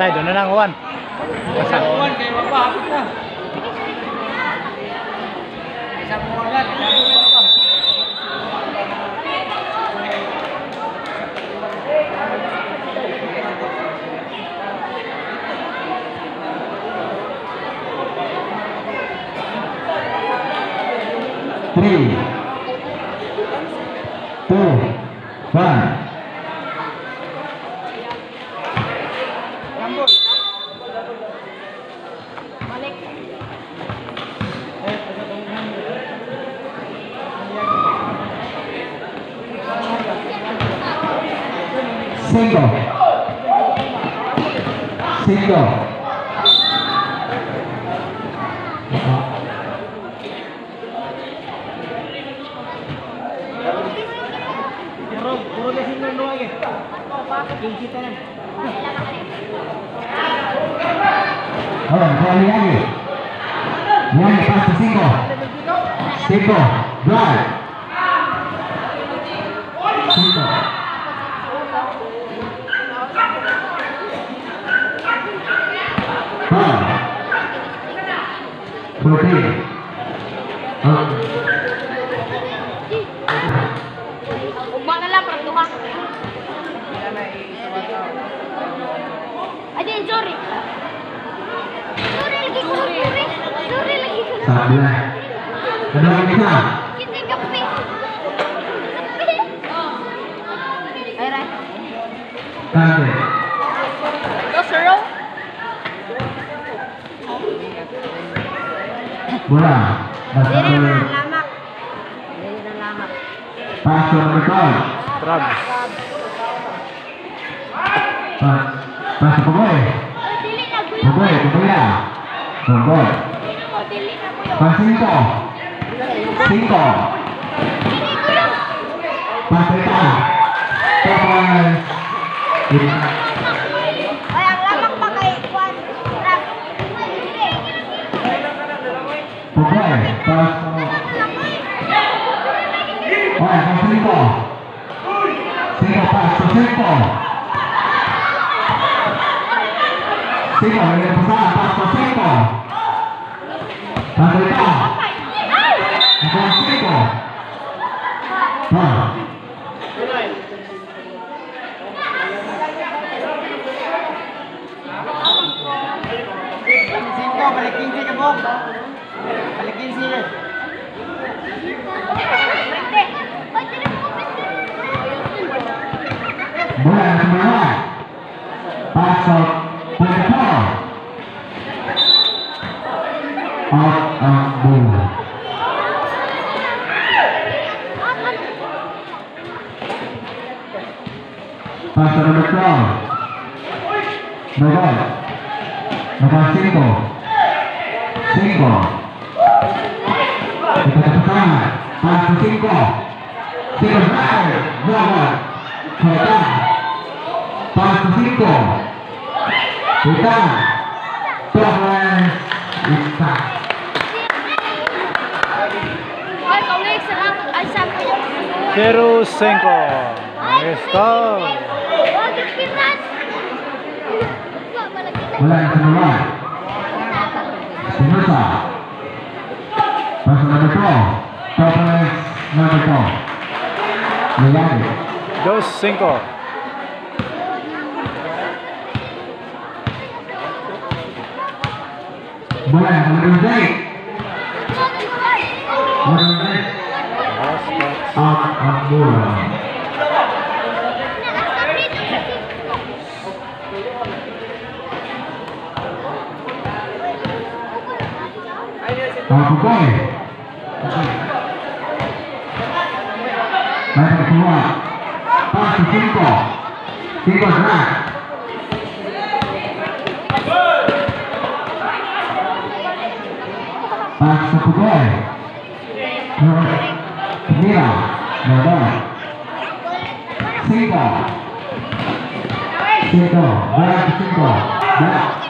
Tay, doon na lang, Juan. Pasang. Juan, kayo mapahapit na. Isang mo agad, lalo ka pa. Three, two, one. Single. Single. Puro kasi nung luwag eh. Kita lang. Kali lagi. Yang pas ke single. Single. Drive. Single. Berarti ugma na lang para duha. Aja sorry. Sorry lagi ko. Sorry lagi ko. salah. Kedua kita. Kita kape. Ayo. Kande. Go sero. Bola. Diri na lamak. Pasok betul. Trab. Pasok pemain. Dili na kuya. Pemain, pemain. Pemain. Dili na kuya. Pasito. Cinco. Dili kuya. Pasita. Pemain. Ay, ang lamak pa kay Juan. Trap. Pemain. Pasok. Oh, con cinco. Cinco paso, cinco. Cinco, viene pasada, paso cinco. Pasita. Con cinco. Ah. Cinco, balik 15 ka po. Balik 15. Bola yang kedua. Pasok Pengepol. Out of ball. Pasok nomor 12. Nomor 5. 5. Kita pertama. Pasok 5. 5 drive. Nomor. Kita. Pasok 5. Kita. Pemain Isa. Ay, kaulit sa lang. Ay, sa kuya. 0-5. Esto. Wag ikinas. Bola yang kedua. Pemirsa. Pasok nomor 2. Pemain nomor 2. Lihat. 2-5. Bola yang kedua. Nomor 2. bola. Satu poin. Main kedua. Pas di Cinco. Cinco gerak. Pas satu poin. Mira, Nada. Cinco. Cinco. Gerak di Cinco. Gerak.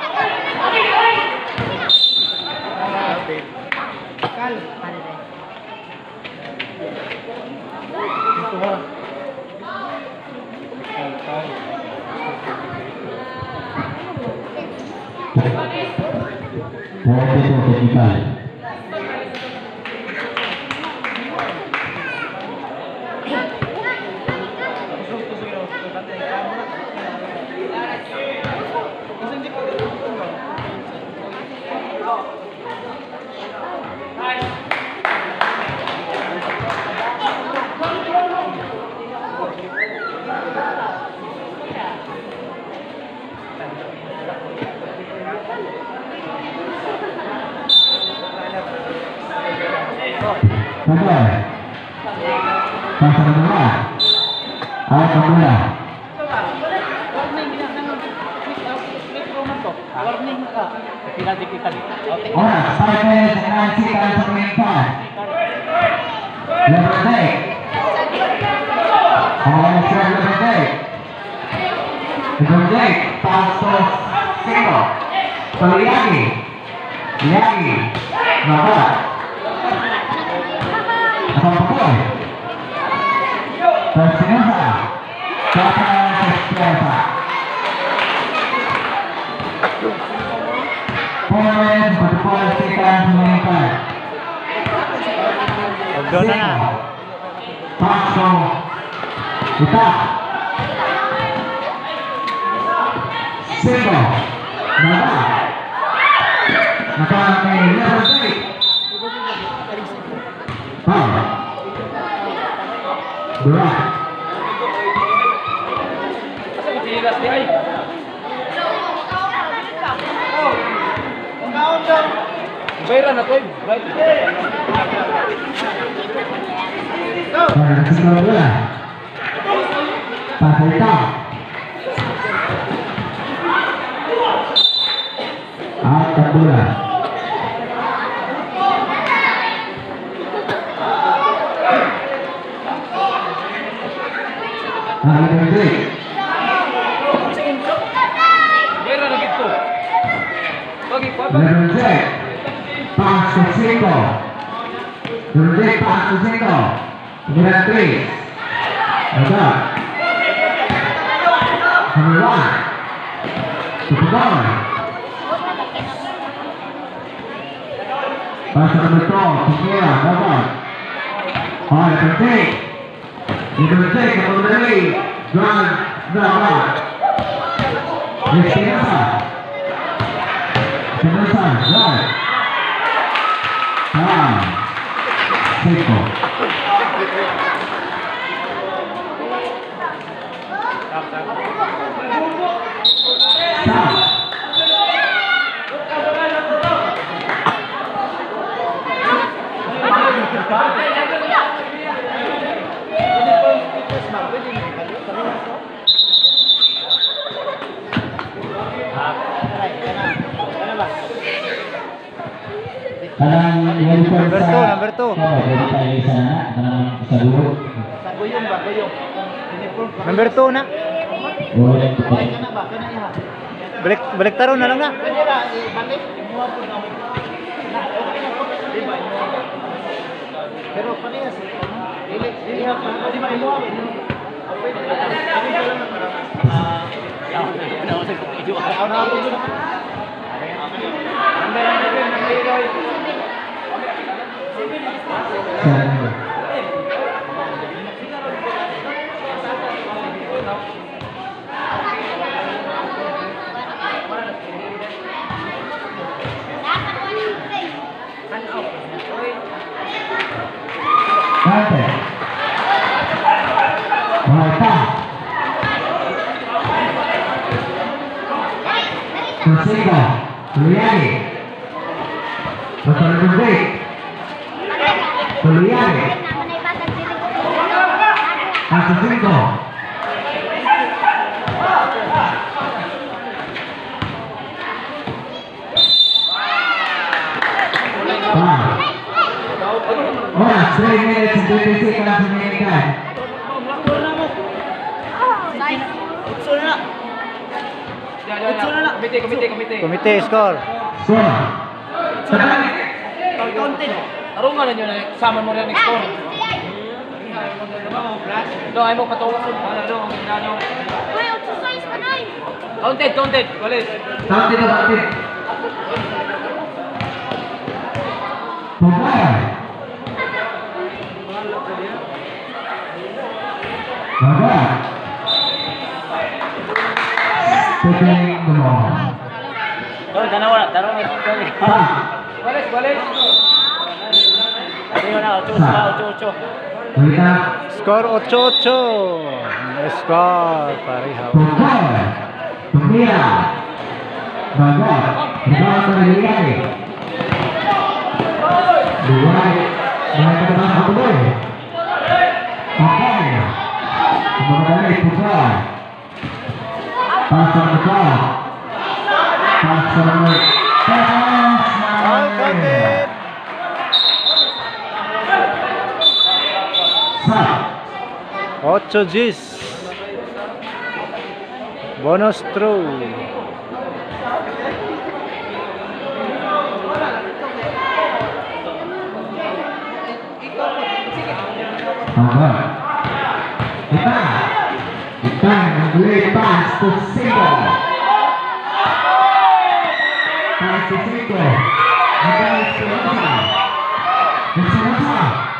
Pasar bola. Ayo bola. Orang sampai menyaksikan pemerintahan. Lebih baik. Lebih baik. Lebih baik. Pastor Singo. Peliagi. Liagi. Maka. Akan pukul. Tersinasa. Kata sesiasa. Poin berkualitas meningkat. Dona. Paso. Kita. Singo. Nada. Akan menyertai. Berat. Bayran na to eh. Sekolah bola. Pas hitam. Angkat bola. Berhenti. Berhenti. Pas Singo. Berhenti pas Singo. Berhenti. Ada. Semua. Super. Pasar betul. Pikiran. Dapat. Oh, berhenti. Berhenti kembali. Dan dapat. Destinasi. Penulisan, right. Singo. Number two. Jadi tayo sana karena sa dulo. Guyong ba? Guyong. Number 2 na. Boleh cepat. Ka na ba? Kana iha. Balik taro na lang na. Pwede na, balik. Imuha po na. Di ba? Pero parehas. Dili ha pa. Di ba imuha? Pwede na. Kami ko lang na parang Sampai. 5. Tuliani. Pasal break. Tuliani. Pasal 5. Oras 3 minutes and 20 seconds remaining. Komite, score. Score. Tarungan na nyo na sama mo rin next score. No, ay mo patulog. Ano? Uy, exercise pa na. Counted. Walis. Counted. Pagkaya. Pagkaya. Taking the ball. Tarungan. Walis. Ano na, 8-8. Kita. Score 8-8. Score pareha. Pagkaya. Pemira. Bagot. Bagot terlihat. Dua. Mereka teman satu boy. Pakai. Kemudian Pukul. Pasang Pukul. Pasang All counted. Sat. 8 Gs. Bonus throw. Kita membeli pas to single. Pas to single. Ada Espinosa.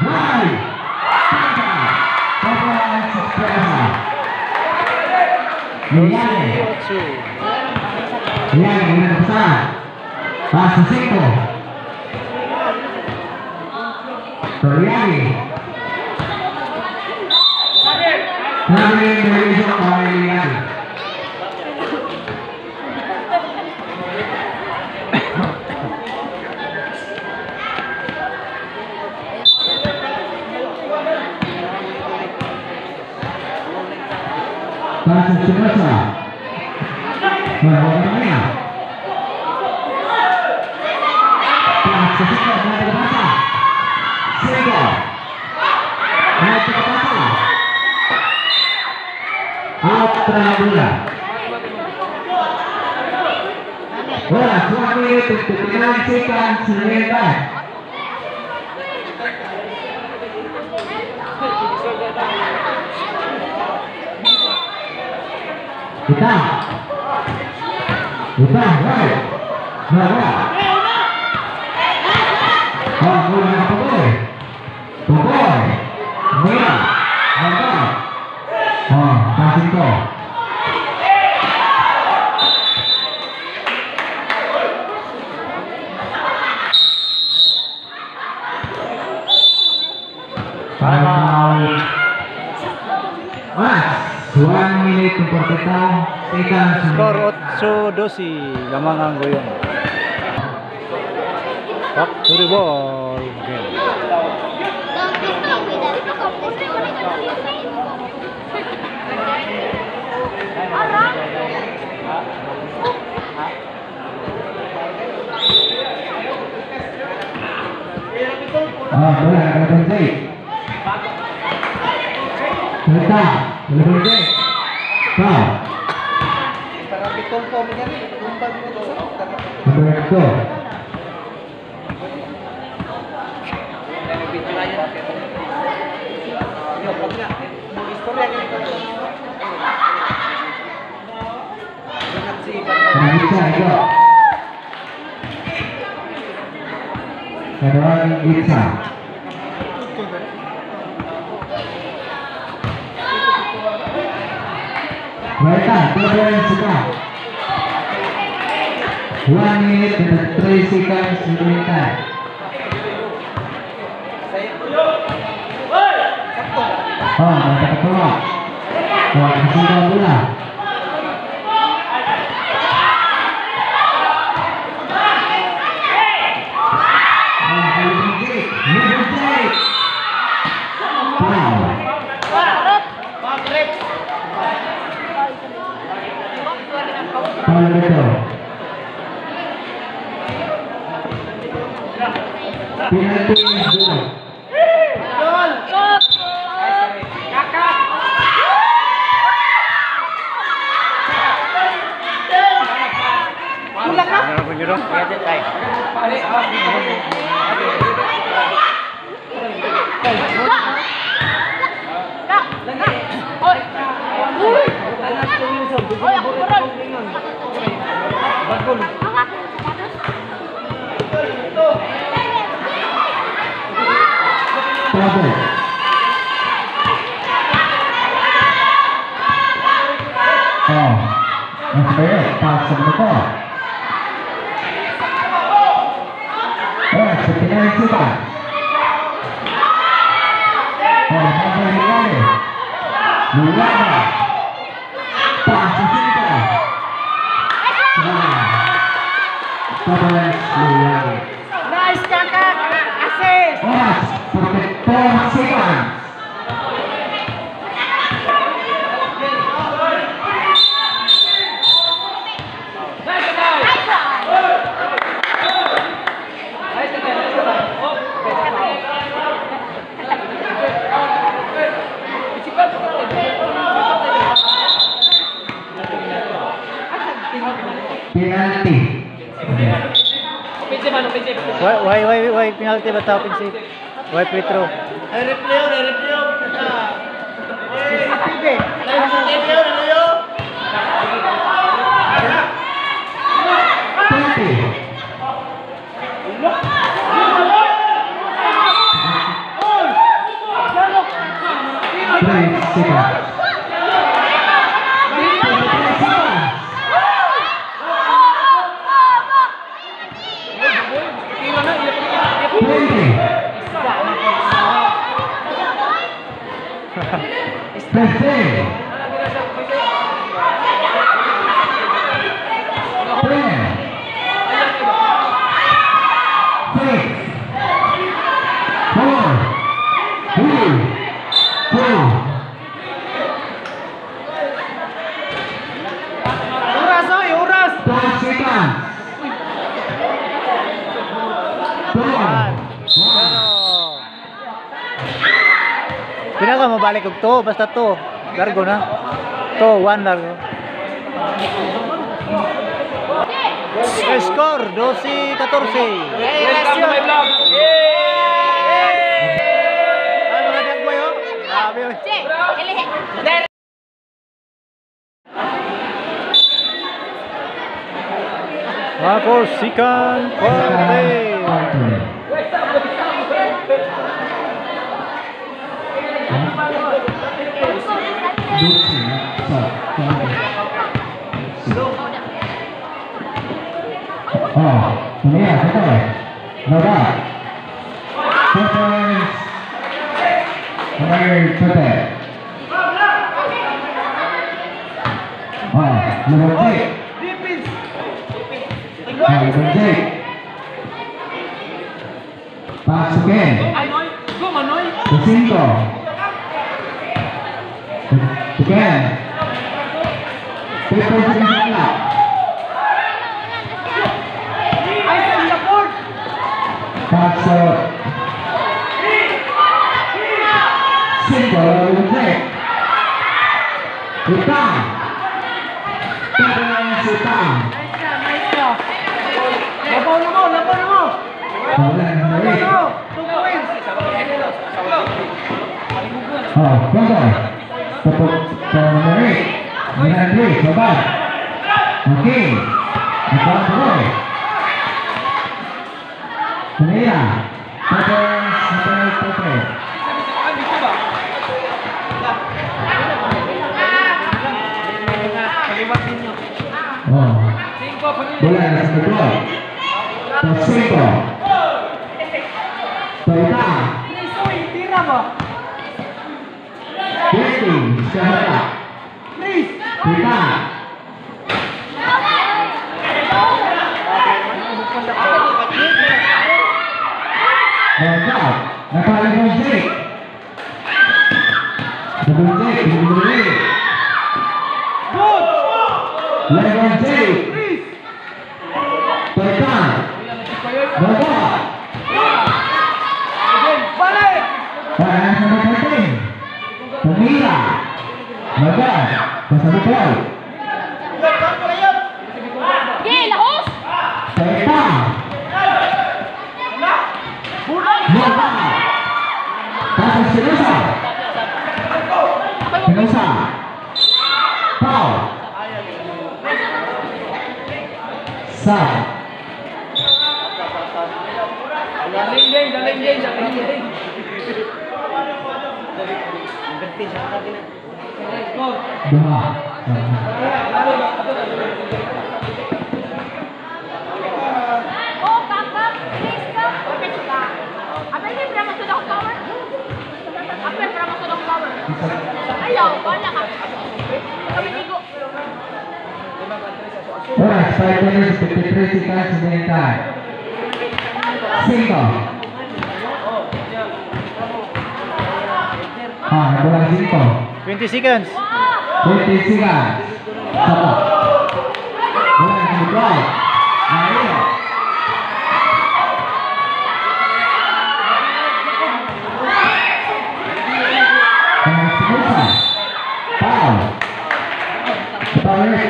Right. Liane. Liane dengan besar. Pas to single. Liane. Kami Indonesia kalian. Pasang Espinosa. Bagaimana? Pasang Espinosa naik ke pasang. Single. Naik ke pasang. Out bola. Bola 2 menit untuk dinamisikan sebentar. Kita, right. Bola. Oh, bola apa boy? Boy. Bola. Bola. Oh, kasih kau. Mas, 1 minit untuk kita ikan Skor 8-12. Lamang ang goyong. Back to the ball game. bola ada berhenti. Kita berhenti. Kau. Berhenti. Bisa itu. Kedua bisa. Mereka berdua suka. 1 minute dan 3 seconds mereka. Oh, mereka keluar. Wah, sudah bola. Paul Beto. Penalti Gol. Ano po yun? Trouble. Oh, mas baik pas sebentar. Sekian coba. Oh, mampu mulai. Mulai. Pas sebentar. Mulai. Nice kakak, assist. Oh, perfect seconds. Penalti. Why penalty ba tao pinsi? Why free throw? Penalti. Break seconds. Pinaka mabalik og to, basta to. Largo na. To, 1 largo. Score 12-14. Ay, mga dagway oh. Grabe oh. For second quarter. Oh, ini ya, betul ya? Nada. Defense. Kembali betul. Oh, nomor 3. Nomor 3. Pas again. Cinco. Again. People sebentar. Paso. Cinco, nomor 3. Utang. Utang. Oh, gagal. Tepuk menarik. Menarik, coba. Oke. Coba boleh. Pemirsa, sampai. Oh. Boleh kedua. Cinco. Toita. Waiting, siapa? Kita. Lengkap. Nakala Gonzalik. Gonzalik, Level J. Pertan. Bawa. Balik! Para sa mga Pemira. Baga. Pasabot. Oke, lahos. Pertan. Baga. Pasang Sinosa. Sinosa. Pau. Sab. Daling. Dua. Oh, kakak, please kak. Apa ini berapa sudah power? Apa yang berapa sudah power? Ayaw, banyak kak. Kami minggu. Oras 5 minutes 53 seconds sebentar. 5. Bola 5. 20 seconds. 20 seconds. Satu. Bola yang kedua. Ayo. Sinosa. Pau. Balik.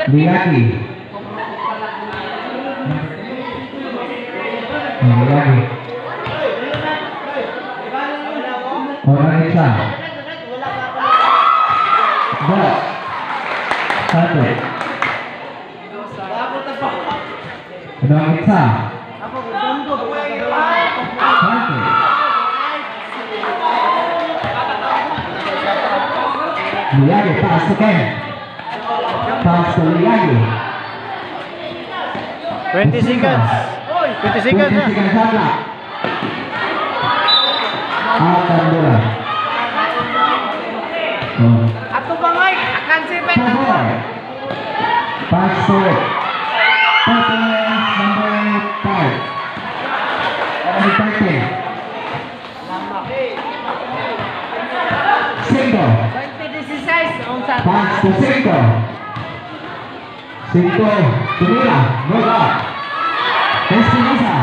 Lagi. Lagi. Orang Isa. Dua. Satu. Orang Isa. Satu. Lagi pas sekian. Pas lagi. 20 seconds. 20 seconds na. Akan bola. Ato bangay, akan sipet. Pass forward. Number 5. Number 13. Single. 2016 unsa? Pass to single. Single. Tumira. Bola. Espinosa.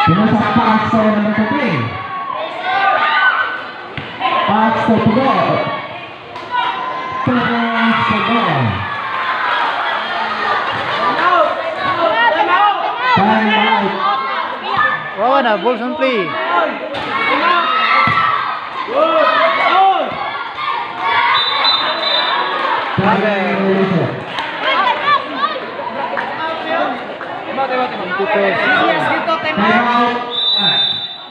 Espinosa pass to number 13. Pass to Pugol. Pass to Pugol. Time out. Wawa na, balls on play. Yes, dito Time out.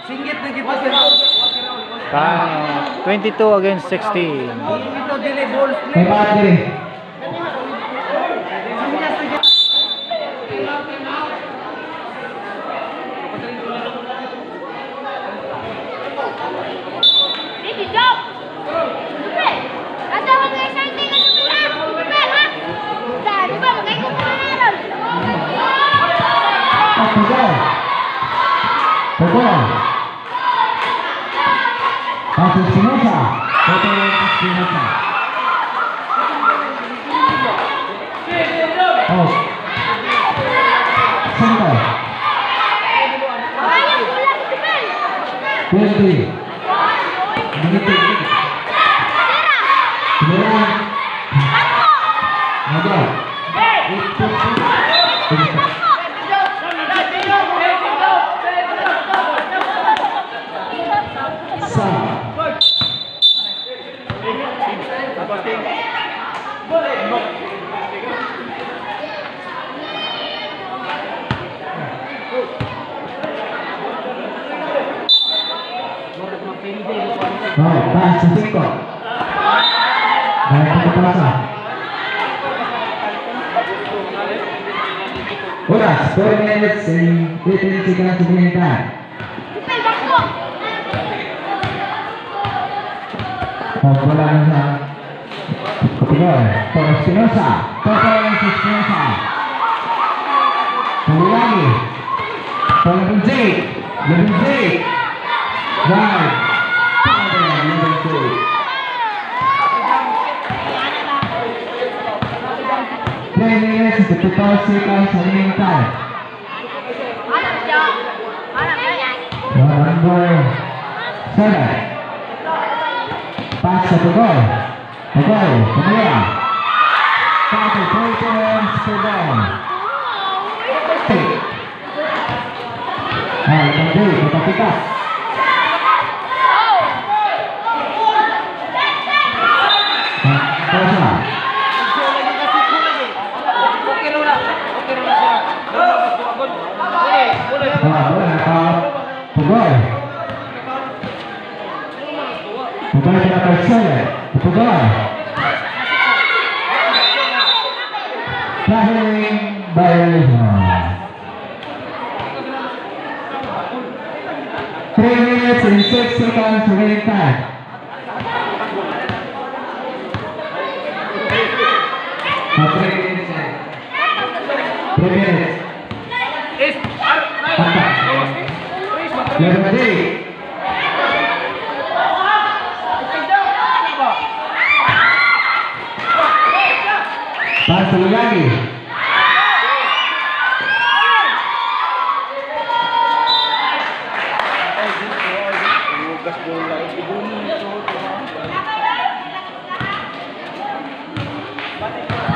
Singgit na kita sila. 22 against 16. Dito dili ball. Time out diri. Ini jawab. Bebe, ada orang yang santai kan bebe? Bebe, ha? Dah, bebe, makai kumpulan. Pugol. Pugol. Pass to Espinosa. Espinosa. Oh. Center. Banyak bola bebe. 20. Begitu. Sembilan. Ada. Oh, pass to Cinco. Baik, kita pasang. Udah, 4 minutes and 15 seconds to be done. Bebe, bangko. Oh, bola sa Pugol. Para Espinosa. Para Espinosa. Kembali lagi. Para Jake. Jake. Drive. Powder, number 2. 3 minutes and 55 seconds remaining time. Anak siya. Anak siya. Number 7. Pass sa Tugol. Tugol, kumaya. Pass 3 points per ball. Hindi, kita. Tosa. Tugol. Tugol kena terselet. Tugol. Traveling violation. 3 minutes and 6 seconds remaining time. Oh, 3 minutes. 3 minutes. Level 3. Pass lagi.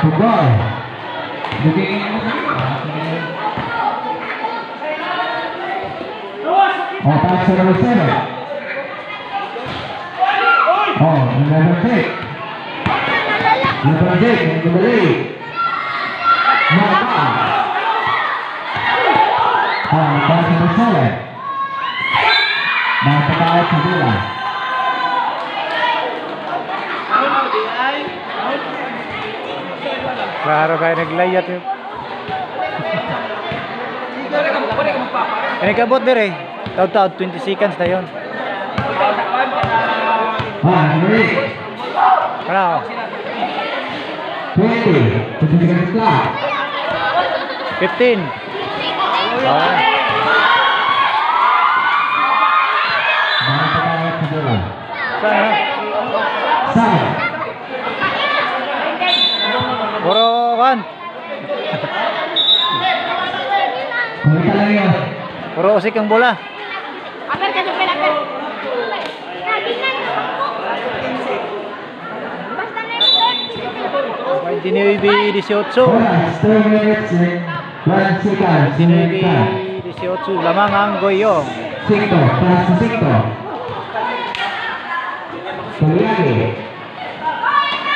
Tugol. Oh, pass to number 7. Oh, number 6. Number 6, number 8. Mata. Oh, pass to number 7. Napatawad sa bola. Klaro kayo naglayat yun. Ini kabot dire. Taud-taud 20 seconds na yun. Number 8. Ano? 20. 20 seconds clock. 15. Ah. Napatawad sa bola. Sana? Saan? Puro kan. Kumita lang yun. Puro usik ang bola. Apel ka supel, apel. Basta na yung 29, 18. Oras, 2 minutes and 1 seconds. 29, 18. Lamang ang goyong. Sikto, pass sa Sikto. Tuloy.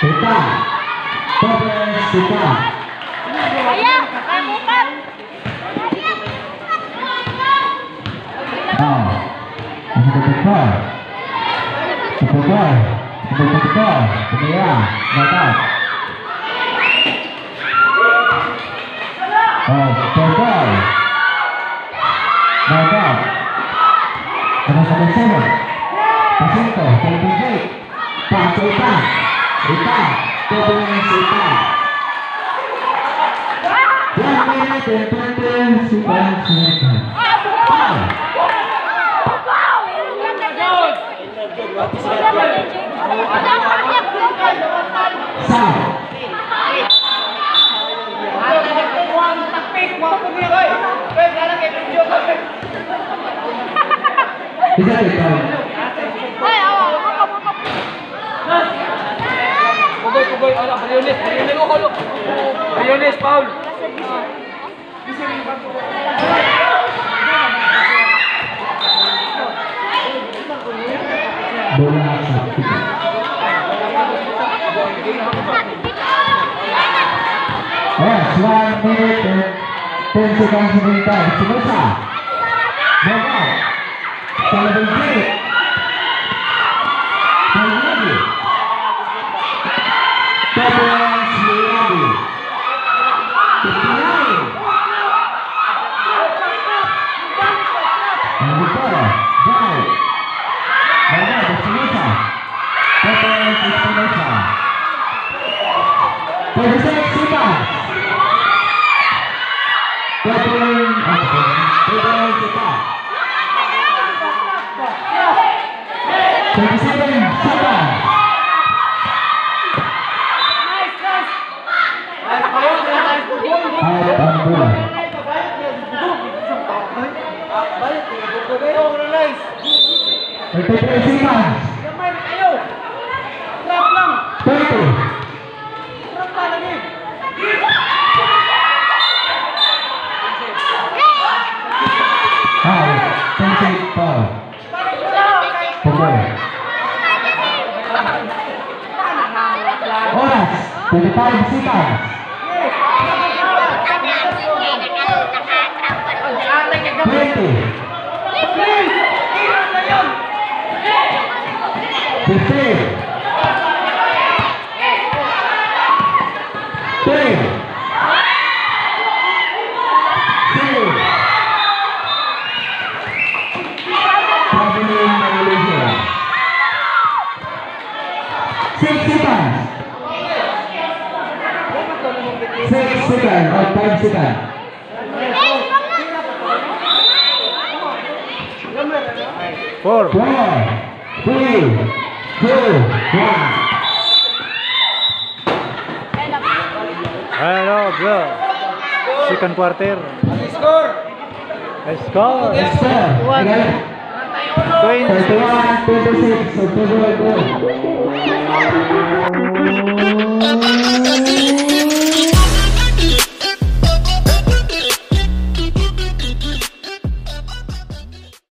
Kita. Topers, kita. Kaya, kaya bukat. Oh. Ang tutukor. Tutukor. Tutukor. Tumira. Batak. Oh, tutukor. Batak. Ano sa bersama? Pasinto, Televisi. Pak Sultan. Ita. Topers, Ita. 1 minute and 20 seconds. Bisa dito. Ay, awa, buka. Pugoy, ala, Briones, Briones, Paul. Bola sa kita. Yes, 1 minute and 10 seconds remaining time. Sumusa. Bola. Televisi. Televisi. Topers, Liadi. 59. Victoria. Drive. Bola, Sumusa. Topers, Espinosa. 36 seconds. Topers, kita. seconds. Out ang bola. 33 seconds. 20. Foul. 28 foul. Pukul. Oras. 25 seconds. 20. 15. 3. 2. Traveling Malaysia. 6 seconds. 6 seconds or 5 seconds. 4. 4, 3, 2, 1. Hello, bro. Second quarter. Score! Score. Score. 20. 31, 26, so 2 goal.